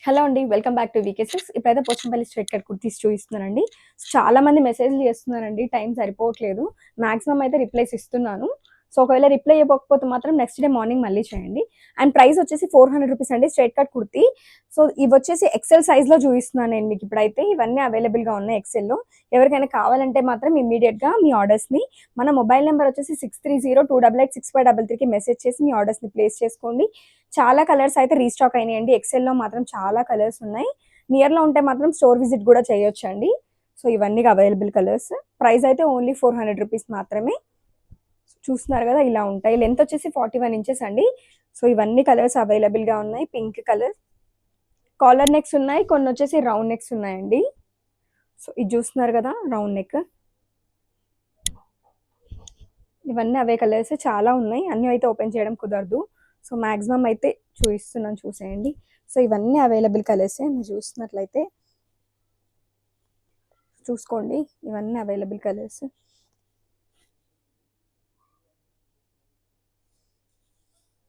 Hello అండి. Welcome back to వీకేసెస్. ఇప్పుడైతే పోచంపల్లి స్ట్రెయిట్ కట్ కుర్తీస్ చూపిస్తున్నానండి. చాలా మంది మెసేజ్‌లు చేస్తున్నారండి. టైం సరిపోవట్లేదు. మాక్సిమం అయితే రిప్లైస్ ఇస్తున్నాను. సో, ఒకవేళ రిప్లై ఇవ్వకపోతే మాత్రం నెక్స్ట్ డే మార్నింగ్ మళ్ళీ చేయండి. అండ్ ప్రైస్ వచ్చేసి 400 రూపీస్ అండి స్ట్రెయిట్ కట్ కుర్తీ. సో, ఇవొచ్చేసి ఎక్సెల్ సైజ్‌లో చూపిస్తున్నాను నేను మీకు ఇప్పుడైతే. ఇవన్నీ అవైలబుల్‌గా ఉన్నాయి ఎక్సెల్‌లో. ఎవరికైనా కావాలంటే మాత్రం ఇమ్మీడియేట్‌గా మీ ఆర్డర్స్‌ని మన మొబైల్ నంబర్ వచ్చేసి 6302886533కి మెసేజ్ చేసి మీ ఆర్డర్స్‌ని ప్లేస్ చేసుకోండి. చాలా కలర్స్ అయితే రీస్టాక్ అయినాయండి. ఎక్సెల్‌లో మాత్రం చాలా కలర్స్ ఉన్నాయి. నియర్‌లో ఉంటే మాత్రం స్టోర్ విజిట్ కూడా చేయొచ్చండి. సో, ఇవన్నీ అవైలబుల్ కలర్స్. ప్రైస్ అయితే ఓన్లీ 400 రూపీస్ మాత్రమే. చూస్తున్నారు కదా ఇలా ఉంటాయి. లెంత్ వచ్చేసి 41 ఇంచెస్ అండి. సో, ఇవన్నీ కలర్స్ అవైలబుల్‌గా ఉన్నాయి. పింక్ కలర్, కాలర్ నెక్స్ ఉన్నాయి. కొన్ని వచ్చేసి రౌండ్ నెక్స్ ఉన్నాయండి. సో, ఇది చూస్తున్నారు కదా రౌండ్ నెక్. ఇవన్నీ అవే కలర్స్ చాలా ఉన్నాయి. అన్నీ అయితే ఓపెన్ చేయడం కుదరదు. సో, మాక్సిమం అయితే చూపిస్తున్నాను చూసేయండి. సో, ఇవన్నీ అవైలబుల్ కలర్సే మీరు చూస్తున్నట్లయితే చూసుకోండి. ఇవన్నీ అవైలబుల్ కలర్స్.